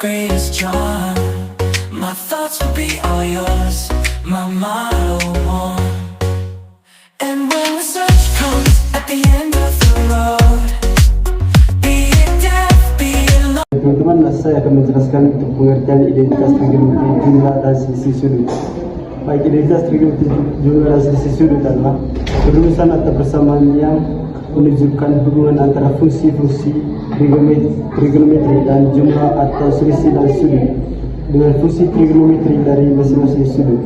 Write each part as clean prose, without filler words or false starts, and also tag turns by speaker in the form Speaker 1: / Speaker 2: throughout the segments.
Speaker 1: greatest charm. My thoughts will be all yours, my motto one. And when the search comes at the end of the road, be it death, be it love.
Speaker 2: Teman-teman, saya akan menjelaskan untuk pengertian identitas trigonometri jumlah dan selisih sudut. Baik, identitas trigonometri jumlah dan selisih sudut adalah perumusan atau persamaan yang menunjukkan hubungan antara fungsi-fungsi trigonometri dan jumlah atau selisih dan sudut dengan fungsi trigonometri dari masing-masing sudut.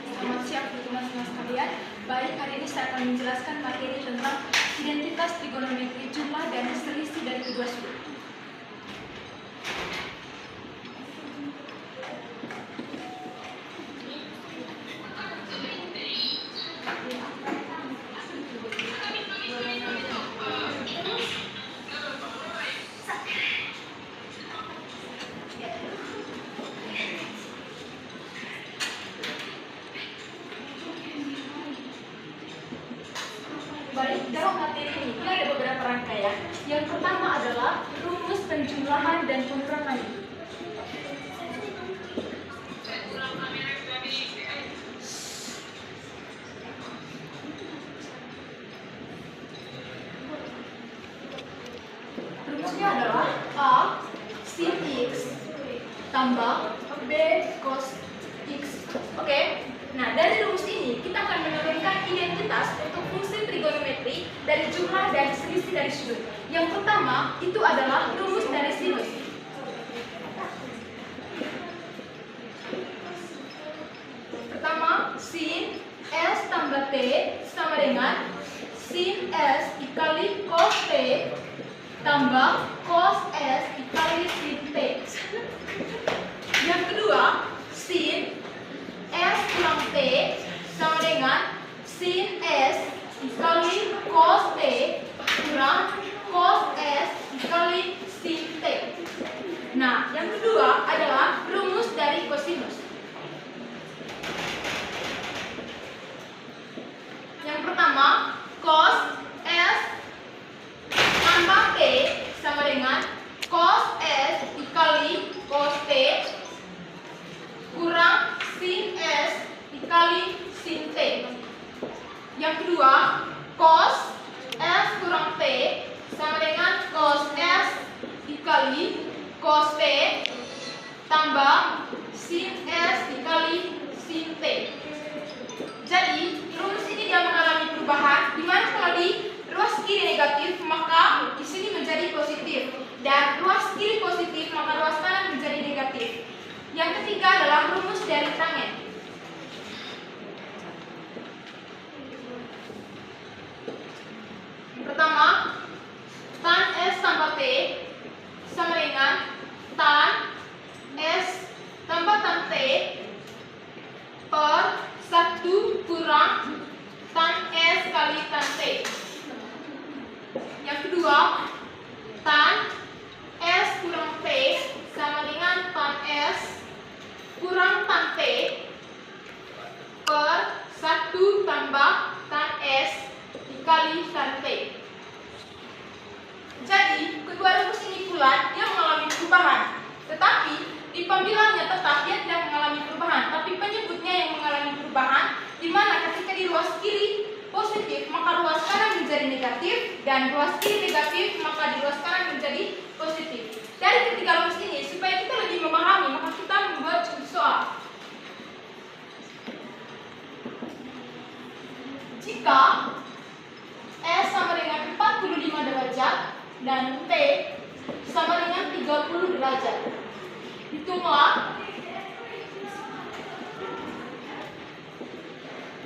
Speaker 3: Selamat siang teman-teman sekalian. Baik, hari ini saya akan menjelaskan materi tentang identitas trigonometri jumlah dan selisih dari kedua sudut. Baik, dalam materi ini ada beberapa rangkaian. Yang pertama adalah rumus penjumlahan dan pengurangan. Rumusnya adalah A sin X tambah B cos X. Oke? Nah, dari rumus ini kita akan menemukan identitas untuk fungsi trigonometri dari jumlah dan selisih dari sudut. Yang pertama itu adalah rumus dari sinus. Pertama, sin S tambah T sama dengan sin S dikali cos T tambah cos S dikali sin T. Yang kedua, sin S kurang T sama dengan sin S dikali cos T kurang cos S dikali sin T. Nah, yang kedua adalah rumus dari kosinus. Yang pertama, cos S tambah T sama dengan cos S dikali cos T kurang sin S dikali sin T. Yang kedua, cos S kurang T sama dengan cos S dikali cos T tambah sin S dikali sin T. Jadi, rumus ini dia mengalami perubahan, di mana kalau di ruas kiri negatif, maka di sini menjadi positif, dan ruas kiri positif, maka ruas kanan menjadi negatif. Yang ketiga adalah rumus dari tangen. Yang pertama, tan S tambah T sama dengan tan S tambah tan T per 1 kurang tan S kali tan T. Yang kedua, tan S kurang T sama dengan tan S kurang tan T per 1 tambah tan S dikali tan T. Jadi, kedua rumus ini pula dia mengalami perubahan. Tetapi, di pembilangnya tetap dia tidak mengalami perubahan, tapi penyebutnya yang mengalami perubahan, di mana ketika di ruas kiri positif, maka ruas kanan menjadi negatif, dan ruas kiri negatif, maka di ruas kanan menjadi positif. Dari ketiga rumus ini, supaya kita lebih memahami, maka kita membuat contoh soal. Jika S sama dengan 45 derajat dan T sama dengan 30 derajat, hitunglah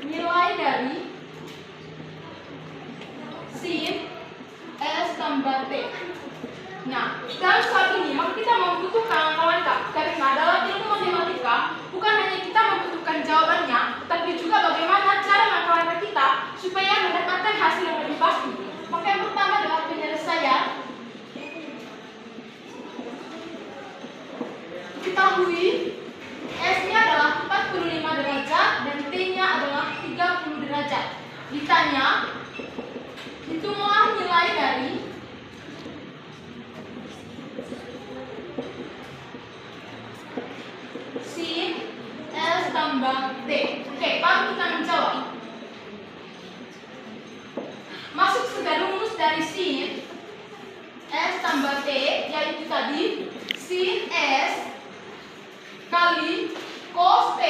Speaker 3: nilai dari sin S tambah T. Nah, dalam soal ini maka kita membutuhkan langkah-langkah, karena dalam ilmu matematika bukan hanya kita membutuhkan jawabannya, tetapi juga bagaimana cara langkah-langkah kita supaya mendapatkan hasil yang lebih pasti. Maka yang pertama adalah penyelesaian. Ketahui S-nya adalah 45 derajat dan T-nya adalah 30 derajat. Ditanya, hitunglah nilai dari tambah T. Oke, baru kita menjawab. Masuk sebagai rumus dari sin S tambah T, yaitu tadi sin S kali cos T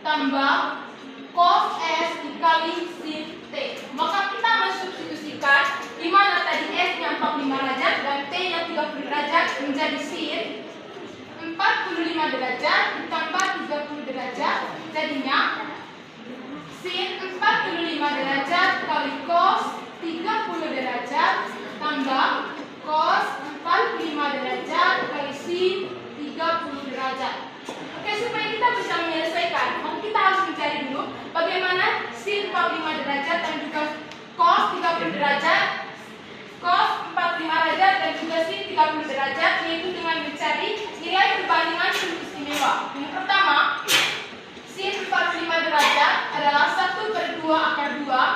Speaker 3: tambah cos S dikali sin T. Maka kita mensubstitusikan di mana tadi S-nya 45 derajat dan T-nya 30 derajat menjadi sin 45 derajat ditambah 30 derajat, jadinya sin 45 derajat kali cos 30 derajat tambah cos 45 derajat kali sin 30 derajat. Oke, supaya kita bisa menyelesaikan, maka kita harus mencari dulu bagaimana sin 45 derajat dan juga cos 30 derajat, cos 45 derajat dan juga sin 30 derajat, yaitu dengan mencari nilai perbandingan sudut istimewa. Yang pertama, sin 45 derajat adalah 1/2 akar 2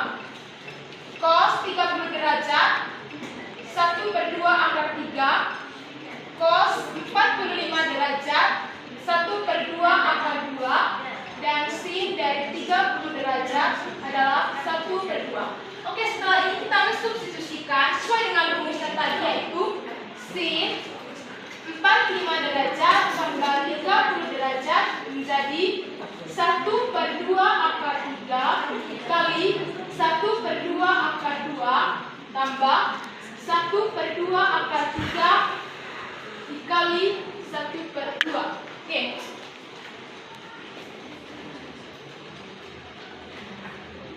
Speaker 3: cos 30 derajat 1/2 akar 3 cos 45 derajat 1/2 akar 2 dan sin dari 30 derajat adalah 1/2. Oke, setelah ini kita mensubstitusikan sesuai dengan rumus yang tadi, yaitu sin 45 derajat tambah 30 derajat menjadi 1/2 akar 3 kali 1/2 akar 2 tambah 1/2 akar 3 dikali 1/2. Oke.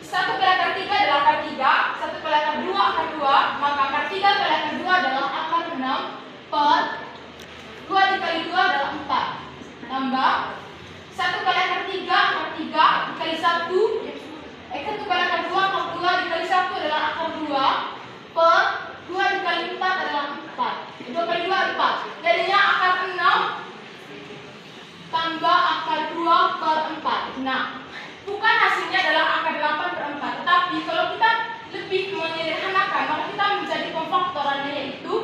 Speaker 3: Satu kali akar 3 adalah akar 3, 1 kali akar 2 akar 2, maka akar 3 kali akar 2 adalah akar 6 per 2 dikali 2 adalah 4. Tambah 1 kali akar 3 akar 3 dikali 1 1 kali akar 2 akar 2 dikali 1 adalah akar 2 per 2 dikali 4 adalah 4. 2 kali 2 4. Jadinya akar 6 tambah akar 2 per 4. Nah, bukan hasilnya adalah akar 8 per 4. Tetapi kalau kita lebih menyederhanakan, maka kita menjadi pemfaktorannya, yaitu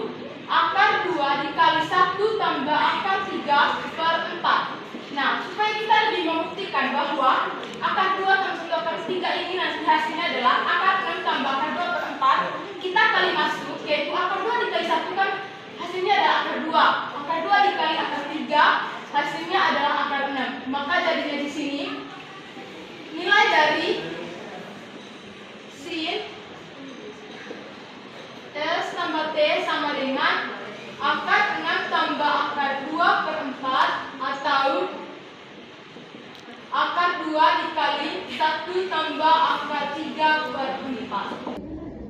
Speaker 3: akar 2 dikali 1 tambah akar 3 per 4. Nah, supaya kita lebih membuktikan bahwa akar 2 tambah 1 akar 3 ini nanti hasilnya adalah akar 6 tambah akar 2 per 4, kita kali masuk, yaitu akar 2 dikali 1 kan hasilnya adalah akar 2. Akar 2 dikali akar 3 hasilnya adalah akar 6. Maka jadinya di sini nilai dari sin S tambah T sama dengan akar 6 tambah akar 2 per 4 atau akar 2 dikali 1 tambah akar 3 per 4.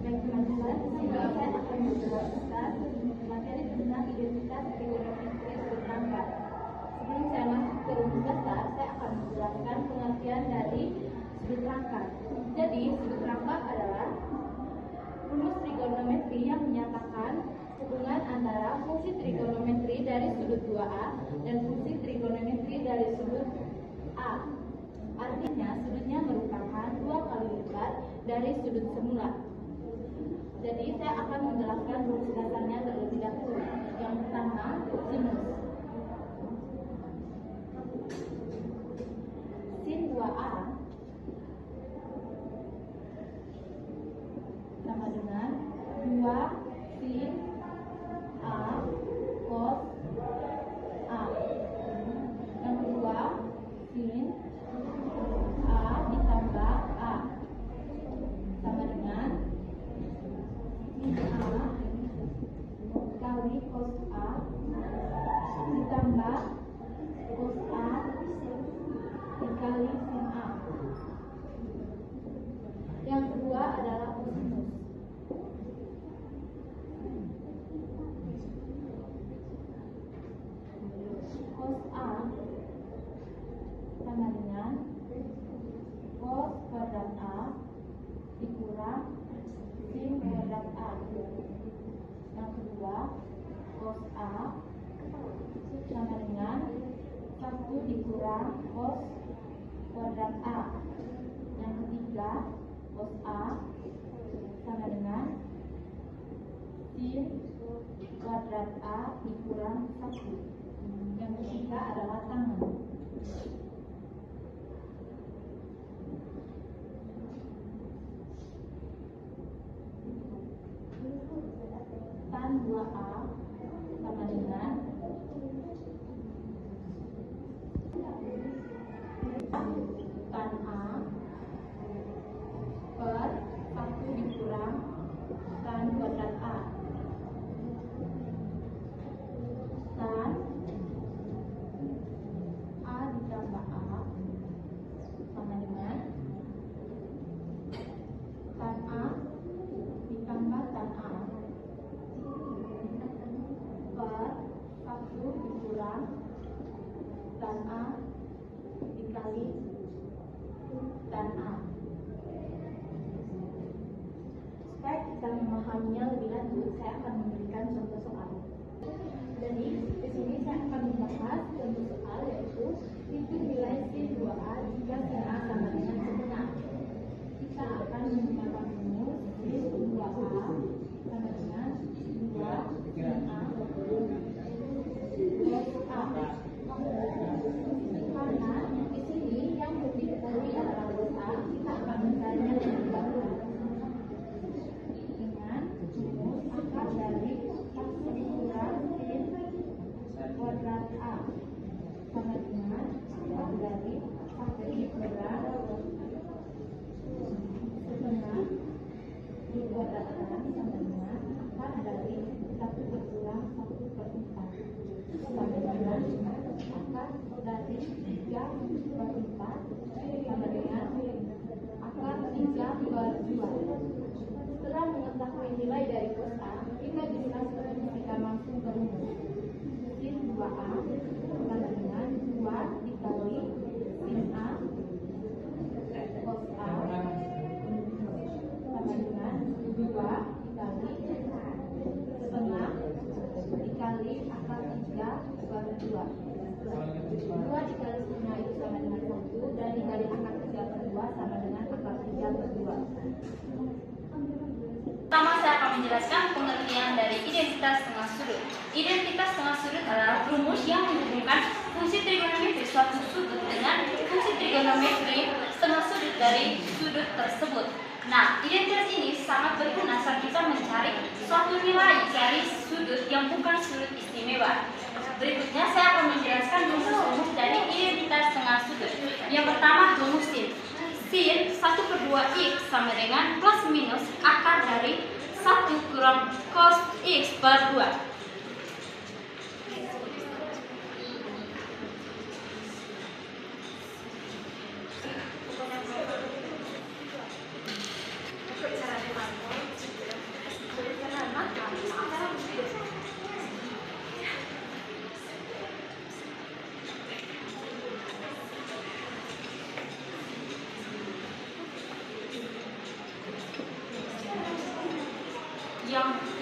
Speaker 4: Baik teman-teman, di sini saya akan menjelaskan materi tentang identitas trigonometri sudut rangka. Sebelum saya masuk ke rumus dasar, saya akan menjelaskan pengertian dari sudut rangka. Jadi, sudut rangka adalah rumus trigonometri yang menyatakan hubungan antara fungsi trigonometri dari sudut 2A dan fungsi trigonometri dari sudut A. Artinya, sudutnya merupakan 2 kali lipat dari sudut semula. Jadi, saya akan menjelaskan rumus dasarnya terlebih dahulu. Yang pertama, sinus. Sin 2A sama dengan 2 sin A cos A. Yang kedua, sin A ditambah A sama dengan sin A kali cos A ditambah cos A dikali sin A. Yang kedua adalah kosinus. Cos A sama dengan cos kuadrat A dikurang sin kuadrat A. Yang kedua, cos A sama dengan 1 dikurang cos kuadrat A. Yang ketiga, cos A sama dengan sin kuadrat A dikurang 1. Yang ketiga adalah tangan. tan A per 1 dikurang tan kuadrat A. Tan A ditambah A sama dengan tan A ditambah tan A per 1 dikurang tan A dikali tan A. Supaya kita memahaminya lebih lanjut, saya akan memberikan contoh soal. Jadi di sini saya akan membahas contoh soal, yaitu hitung nilai C2A jika sin A sama dengan sebenar. Kita akan menggunakan rumus C2A sama dengan 2 sin A cos A. Karena di sini yang lebih diketahui adalah cos A, kita akan mencarinya lebih dahulu dengan rumus akar dari 1 dikurang sin kuadrat A sama dengan akar dari 1 dikurang sebenar di kuadrat A sama dengan akar dari 1 dikurang 1 per 4 sama dengan akar dari 3 per 4 sama dengan akar 3 per 2. Setelah mengetahui nilai dari cos A, kita bisa substitusikan langsung ke rumus. Sin 2A sama dengan 2 dikali sin A cos A sama dengan 2 dikali sebenar dikali akar 3 per 2. 2 dikali setengah itu sama dengan 1, dan dikali akar 3 per 2 sama dengan akar 3 per 2.
Speaker 3: Pertama saya akan menjelaskan pengertian dari identitas tengah sudut. Identitas tengah sudut adalah rumus yang menghubungkan fungsi trigonometri suatu sudut dengan fungsi trigonometri tengah sudut dari sudut tersebut. Nah, identitas ini sangat berguna saat kita mencari suatu nilai dari sudut yang bukan sudut istimewa. Berikutnya saya akan menjelaskan rumus dari identitas tengah sudut. Yang pertama, rumus sin. Sin 1/2x sama dengan plus minus akar dari 1 kurang cos x per 2.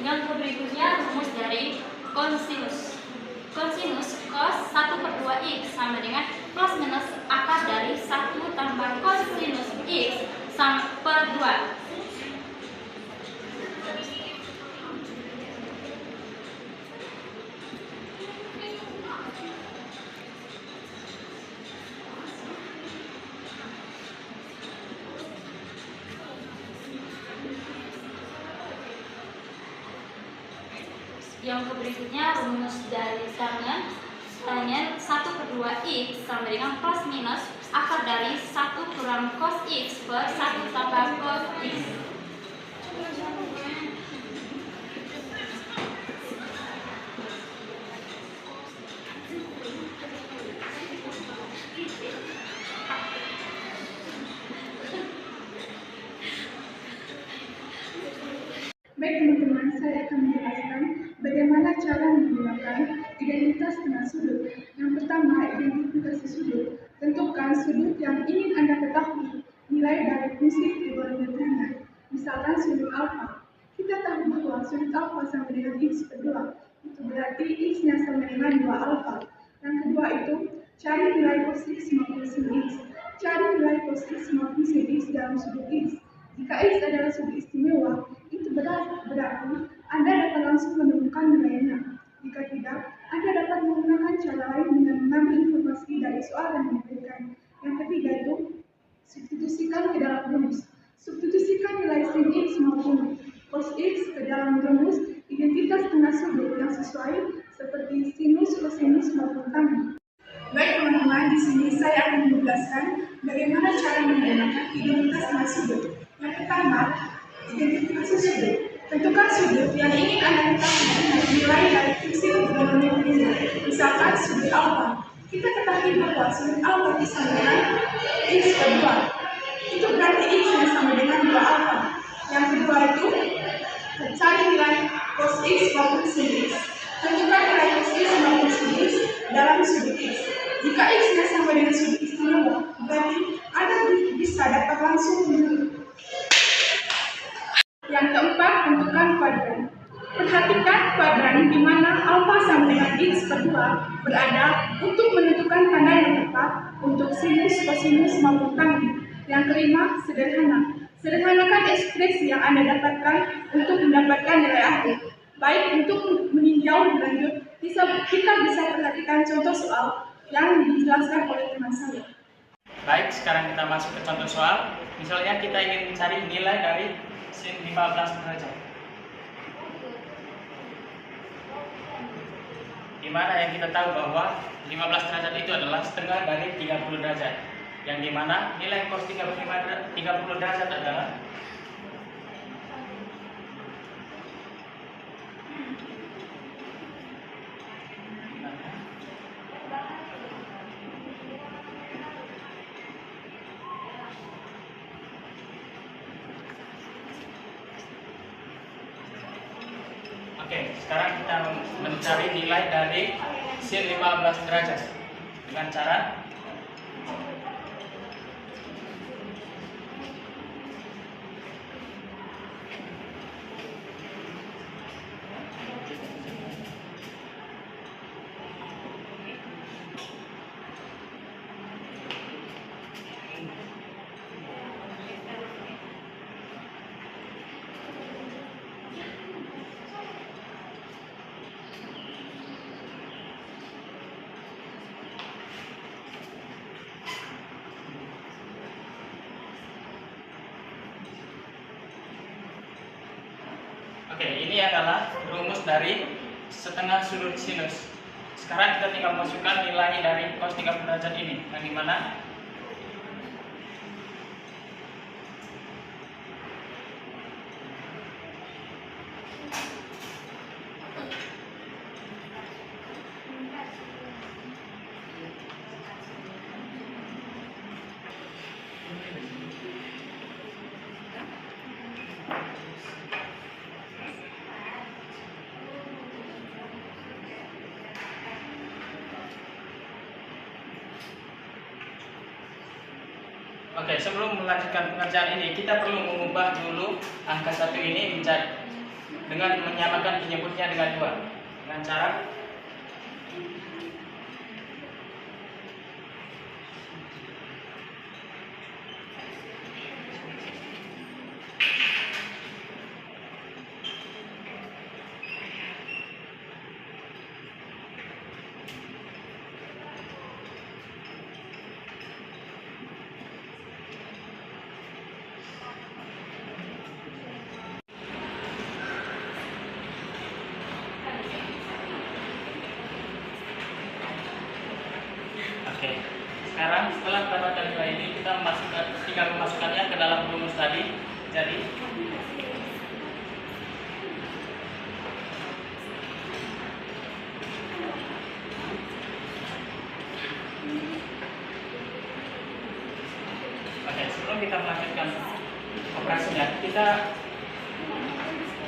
Speaker 3: Yang berikutnya rumus dari kosinus. Kosinus cos 1/2x sama dengan plus minus akar dari 1 tambah kosinus x sama per 2. Yang berikutnya rumus dari tangen 1/2x sama dengan plus minus akar dari 1 kurang cos x per 1 tambah cos x.
Speaker 5: Baik teman-teman, saya akan menjelaskan bagaimana cara menggunakan identitas tengah sudut. Yang pertama, identifikasi sudut. Tentukan sudut yang ingin Anda ketahui nilai dari fungsi trigonometrinya. Misalkan sudut alfa. Kita tahu bahwa sudut alfa sama dengan x per 2. Itu berarti x-nya sama dengan 2 alfa. Yang kedua itu, cari nilai cos x maupun sin x. Cari nilai cos x maupun sin x dalam sudut x. Jika x adalah sudut istimewa, itu berarti Anda dapat langsung menemukan nilainya. Jika tidak, Anda dapat menggunakan cara lain dengan mengambil informasi dari soal yang diberikan. Yang ketiga itu, substitusikan ke dalam rumus. Substitusikan nilai sin x maupun cos x ke dalam rumus identitas tengah sudut yang sesuai seperti sinus, kosinus maupun tangen. Baik teman-teman, di sini saya akan menjelaskan bagaimana cara dengan identitas tengah sudut. Yang pertama, identifikasi sudut. Tentukan sudut yang ingin Anda ketahui dengan nilai dari fungsi trigonometri ini. Misalkan sudut alfa. Kita ketahui bahwa sudut alfa sama dengan x per 2. Itu berarti x yang sama dengan 2 alfa. Yang kedua itu, cari nilai cos x maupun sin x. Tentukan nilai cos x maupun sin x dalam sudut x. Jika x-nya sama dengan sudut istimewa, berarti Anda bisa dapat langsung menurut. Yang keempat, tentukan kuadran. Perhatikan kuadran di mana alfa sama dengan x per 2 berada untuk menentukan tanda yang tepat untuk sinus, kosinus, maupun tanggung. Yang kelima, sederhana. Sederhanakan ekspresi yang Anda dapatkan untuk mendapatkan nilai akhir. Baik, untuk meninjau lebih lanjut, kita bisa perhatikan contoh soal yang dijelaskan oleh teman saya.
Speaker 6: Baik, sekarang kita masuk ke contoh soal. Misalnya kita ingin mencari nilai dari sin 15 derajat. Dimana yang kita tahu bahwa 15 derajat itu adalah setengah dari 30 derajat. Yang dimana nilai cos 30 derajat adalah Oke, sekarang kita mencari nilai dari sin 15 derajat dengan cara Oke, ini adalah rumus dari setengah sudut sinus. Sekarang kita tinggal masukkan nilai dari cos 30 derajat ini, yang dimana Oke, sebelum melanjutkan pengerjaan ini, kita perlu mengubah dulu angka 1 ini menjadi dengan menyamakan penyebutnya dengan 2. Dengan cara Oke, sekarang setelah mendapatkan nilai ini, kita tinggal memasukkannya ke dalam rumus tadi. Jadi oke, sebelum kita melanjutkan operasinya, kita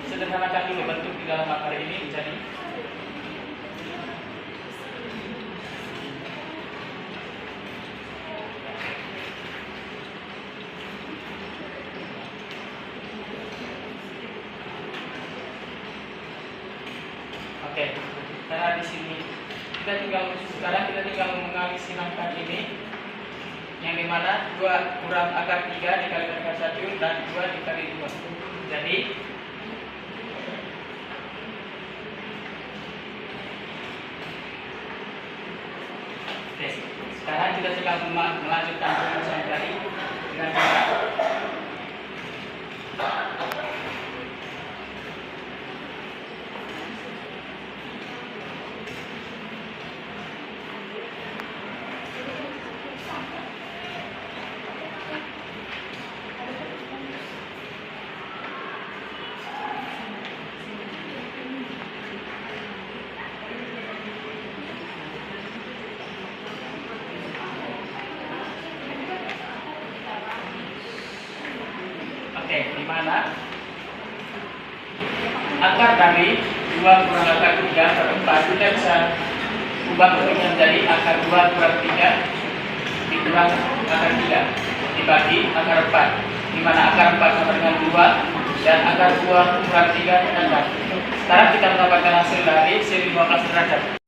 Speaker 6: sederhanakan dulu bentuk di dalam akar ini menjadi oke, karena di sini sekarang kita tinggal mengalihkan ini, yang dimana 2 kurang akar 3 dikali akar 1 dan 2 dikali 2. Jadi oke, sekarang kita tinggal melanjutkan rumus yang tadi dengan cara mana akar dari 2 kurang akar 3 per 4 kita bisa ubah bentuknya menjadi akar 2 kurang 3 dikurang akar 3 dibagi akar 4, di mana akar 4 sama dengan 2 dan akar 2 kurang 3 dengan 4. Sekarang kita mendapatkan hasil dari seri 15 derajat.